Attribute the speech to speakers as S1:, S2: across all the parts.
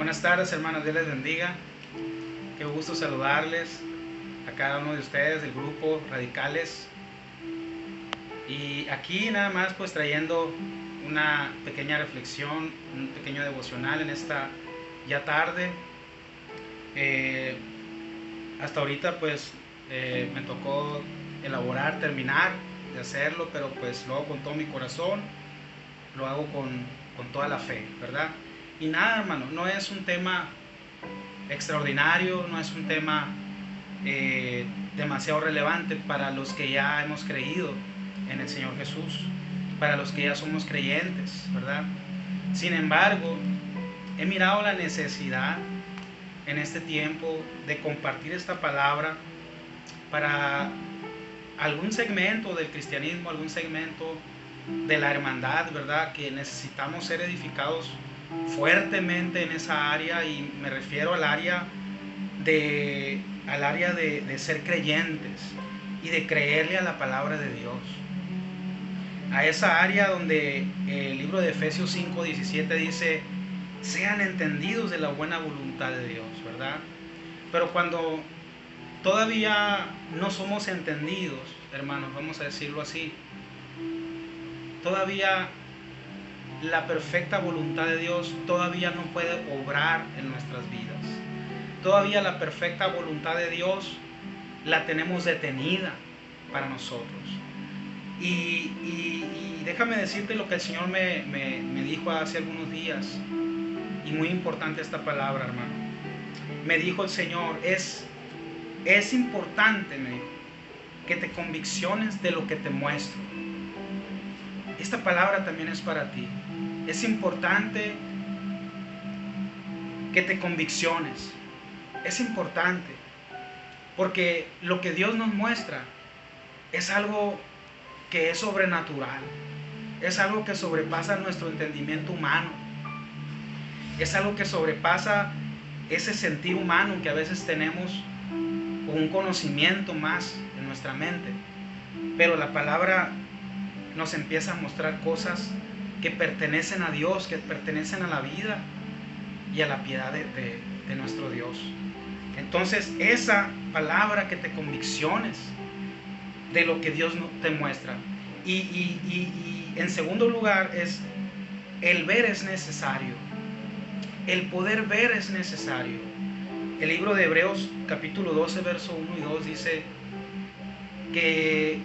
S1: Buenas tardes, hermanos, Dios les bendiga. Qué gusto saludarles a cada uno de ustedes del grupo Radicales. Y aquí nada más pues trayendo una pequeña reflexión, un pequeño devocional en esta ya tarde. Hasta ahorita pues me tocó terminar de hacerlo, pero pues lo hago con todo mi corazón, lo hago con toda la fe, ¿verdad? Y nada, hermano, no es un tema extraordinario, no es un tema demasiado relevante para los que ya hemos creído en el Señor Jesús, para los que ya somos creyentes, ¿verdad? Sin embargo, he mirado la necesidad en este tiempo de compartir esta palabra para algún segmento del cristianismo, algún segmento de la hermandad, ¿verdad? Que necesitamos ser edificados fuertemente en esa área, y me refiero al área de ser creyentes y de creerle a la palabra de Dios, a esa área donde el libro de Efesios 5:17 dice: sean entendidos de la buena voluntad de Dios, ¿verdad? Pero cuando todavía no somos entendidos, hermanos, vamos a decirlo así, todavía la perfecta voluntad de Dios todavía no puede obrar en nuestras vidas. Todavía la perfecta voluntad de Dios la tenemos detenida para nosotros. Y déjame decirte lo que el Señor me dijo hace algunos días, y muy importante esta palabra, hermano. Me dijo el Señor: es importante, me dijo, que te convicciones de lo que te muestro. Esta palabra también es para ti. Es importante que te convicciones. Es importante porque lo que Dios nos muestra es algo que es sobrenatural, es algo que sobrepasa nuestro entendimiento humano, es algo que sobrepasa ese sentir humano que a veces tenemos, o un conocimiento más en nuestra mente. Pero la palabra nos empieza a mostrar cosas que pertenecen a Dios, que pertenecen a la vida y a la piedad de nuestro Dios. Entonces, esa palabra, que te convicciones de lo que Dios te muestra. Y en segundo lugar, es el ver es necesario. El poder ver es necesario. El libro de Hebreos capítulo 12, verso 1 y 2 dice que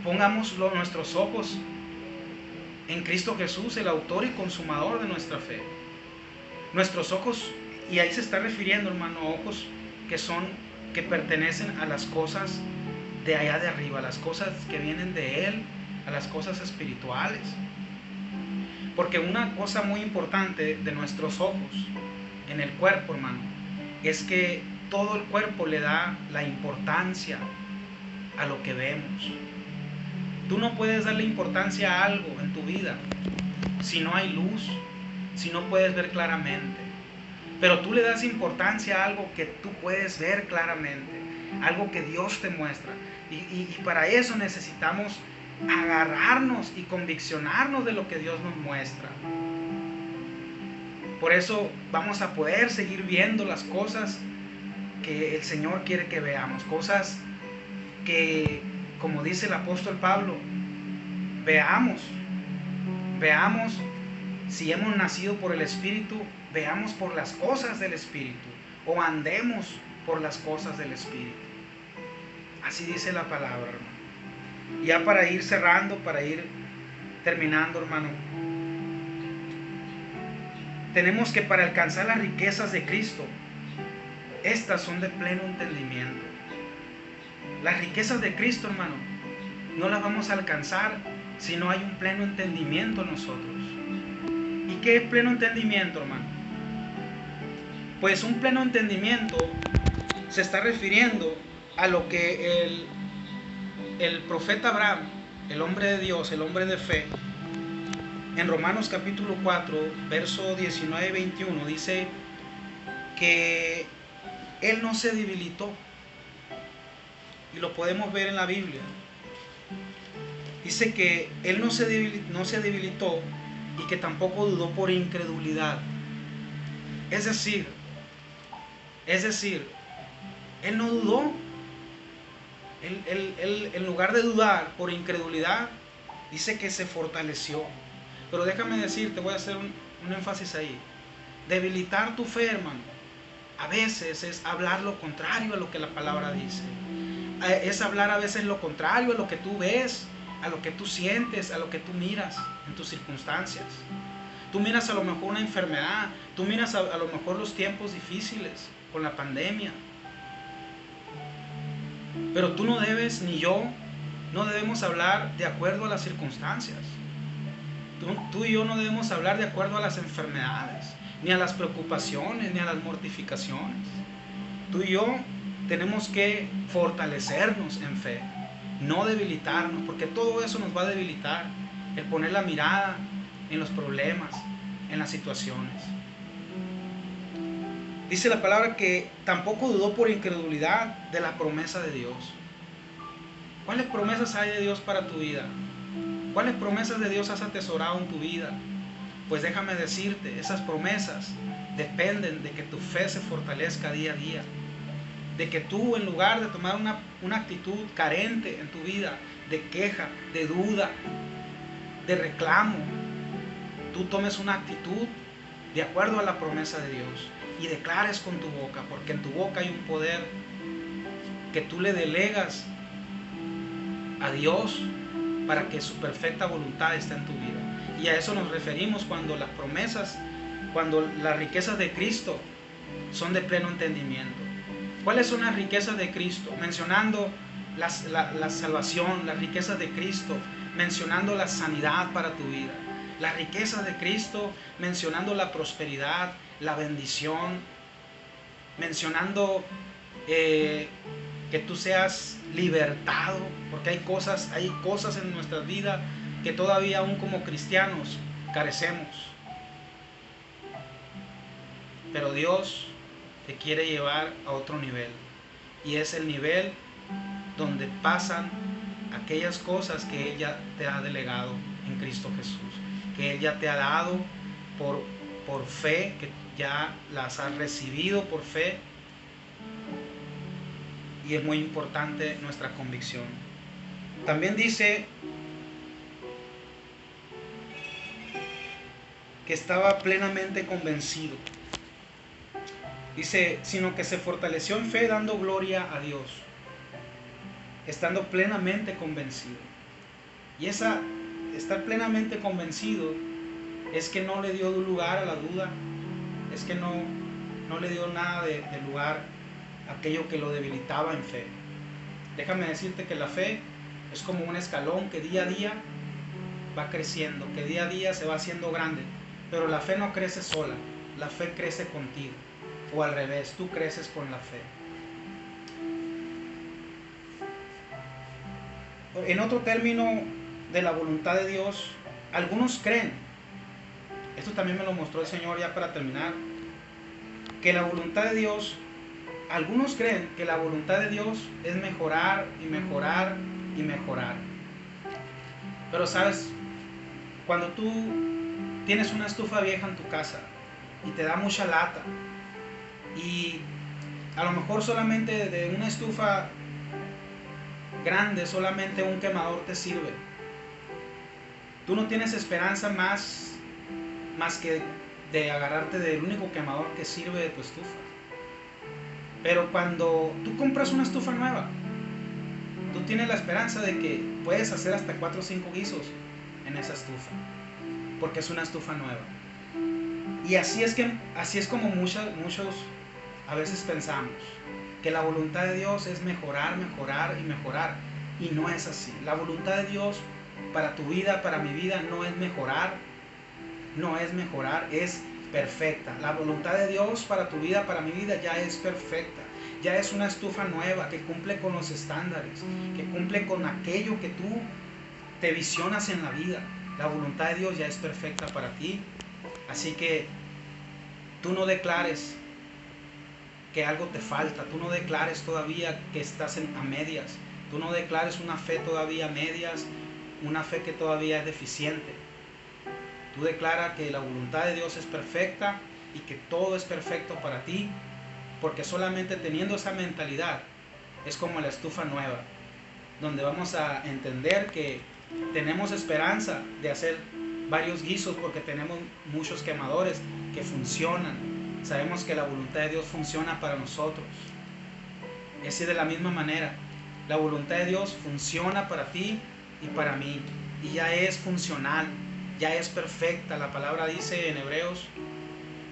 S1: pongamos nuestros ojos en Cristo Jesús, el autor y consumador de nuestra fe. Nuestros ojos, y ahí se está refiriendo, hermano, ojos que pertenecen a las cosas de allá de arriba, a las cosas que vienen de Él, a las cosas espirituales. Porque una cosa muy importante de nuestros ojos en el cuerpo, hermano, es que todo el cuerpo le da la importancia a lo que vemos. Tú no puedes darle importancia a algo en tu vida si no hay luz, si no puedes ver claramente. Pero tú le das importancia a algo que tú puedes ver claramente, algo que Dios te muestra. Y para eso necesitamos agarrarnos y conviccionarnos de lo que Dios nos muestra. Por eso vamos a poder seguir viendo las cosas que el Señor quiere que veamos, cosas que, como dice el apóstol Pablo, veamos si hemos nacido por el Espíritu, veamos por las cosas del Espíritu, o andemos por las cosas del Espíritu. Así dice la palabra, hermano. Ya para ir cerrando, para ir terminando, hermano, tenemos que, para alcanzar las riquezas de Cristo, estas son de pleno entendimiento. Las riquezas de Cristo, hermano, no las vamos a alcanzar si no hay un pleno entendimiento en nosotros. ¿Y qué es pleno entendimiento, hermano? Pues un pleno entendimiento se está refiriendo a lo que el profeta Abraham, el hombre de Dios, el hombre de fe, en Romanos capítulo 4, verso 19 y 21, dice que él no se debilitó. Y lo podemos ver en la Biblia. Dice que él no se debilitó y que tampoco dudó por incredulidad. Es decir, él no dudó. Él, en lugar de dudar por incredulidad, dice que se fortaleció. Pero déjame decirte, voy a hacer un énfasis ahí. Debilitar tu fe, hermano, a veces es hablar lo contrario a lo que la palabra dice. Es hablar a veces lo contrario a lo que tú ves, a lo que tú sientes, a lo que tú miras en tus circunstancias. Tú miras a lo mejor una enfermedad, tú miras a lo mejor los tiempos difíciles con la pandemia. Pero tú no debes, ni yo, no debemos hablar de acuerdo a las circunstancias. Tú y yo no debemos hablar de acuerdo a las enfermedades, ni a las preocupaciones, ni a las mortificaciones. Tú y yo tenemos que fortalecernos en fe, no debilitarnos, porque todo eso nos va a debilitar. El poner la mirada en los problemas, en las situaciones. Dice la palabra que tampoco dudó por incredulidad de la promesa de Dios. ¿Cuáles promesas hay de Dios para tu vida? ¿Cuáles promesas de Dios has atesorado en tu vida? Pues déjame decirte, esas promesas dependen de que tu fe se fortalezca día a día. De que tú, en lugar de tomar una actitud carente en tu vida, de queja, de duda, de reclamo, tú tomes una actitud de acuerdo a la promesa de Dios y declares con tu boca, porque en tu boca hay un poder que tú le delegas a Dios para que su perfecta voluntad esté en tu vida. Y a eso nos referimos cuando las promesas, cuando las riquezas de Cristo son de pleno entendimiento. ¿Cuáles son las riquezas de Cristo? Mencionando la salvación, las riquezas de Cristo, mencionando la sanidad para tu vida. Las riquezas de Cristo, mencionando la prosperidad, la bendición, mencionando que tú seas libertado, porque hay cosas en nuestra vida que todavía aún como cristianos carecemos. Pero Dios te quiere llevar a otro nivel, y es el nivel donde pasan aquellas cosas que Él ya te ha delegado en Cristo Jesús, que Él ya te ha dado por fe, que ya las has recibido por fe. Y es muy importante nuestra convicción. También dice que estaba plenamente convencido. Dice, sino que se fortaleció en fe dando gloria a Dios, estando plenamente convencido. Y estar plenamente convencido es que no le dio lugar a la duda, es que no le dio nada de lugar a aquello que lo debilitaba en fe. Déjame decirte que la fe es como un escalón que día a día va creciendo, que día a día se va haciendo grande, pero la fe no crece sola, la fe crece contigo, o al revés, tú creces con la fe. En otro término de la voluntad de Dios, algunos creen, esto también me lo mostró el Señor ya para terminar, que la voluntad de Dios, algunos creen que la voluntad de Dios es mejorar y mejorar y mejorar. Pero sabes, cuando tú tienes una estufa vieja en tu casa y te da mucha lata, y a lo mejor solamente de una estufa grande, solamente un quemador te sirve, tú no tienes esperanza más que de agarrarte del único quemador que sirve de tu estufa. Pero cuando tú compras una estufa nueva, tú tienes la esperanza de que puedes hacer hasta 4 o 5 guisos en esa estufa, porque es una estufa nueva. Y así es como muchos a veces pensamos que la voluntad de Dios es mejorar, mejorar y mejorar, y no es así. La voluntad de Dios para tu vida, para mi vida, no es mejorar, es perfecta. La voluntad de Dios para tu vida, para mi vida, ya es perfecta. Ya es una estufa nueva que cumple con los estándares, que cumple con aquello que tú te visionas en la vida. La voluntad de Dios ya es perfecta para ti. Así que tú no declares que algo te falta, tú no declares todavía que estás a medias, tú no declares una fe todavía a medias, una fe que todavía es deficiente. Tú declara que la voluntad de Dios es perfecta y que todo es perfecto para ti, porque solamente teniendo esa mentalidad es como la estufa nueva, donde vamos a entender que tenemos esperanza de hacer varios guisos porque tenemos muchos quemadores que funcionan. Sabemos que la voluntad de Dios funciona para nosotros. Es de la misma manera, la voluntad de Dios funciona para ti y para mí, y ya es funcional, ya es perfecta. La palabra dice en Hebreos,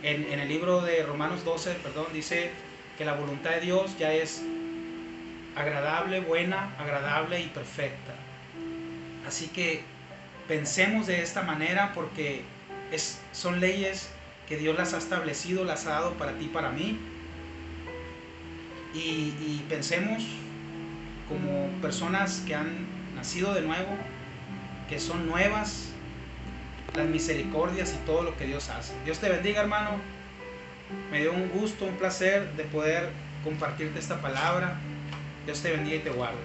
S1: en el libro de Romanos 12, dice que la voluntad de Dios ya es agradable, buena, agradable y perfecta. Así que pensemos de esta manera, porque son leyes que Dios las ha establecido, las ha dado para ti y para mí. Y pensemos como personas que han nacido de nuevo, que son nuevas las misericordias y todo lo que Dios hace. Dios te bendiga, hermano. Me dio un gusto, un placer de poder compartirte esta palabra. Dios te bendiga y te guarde.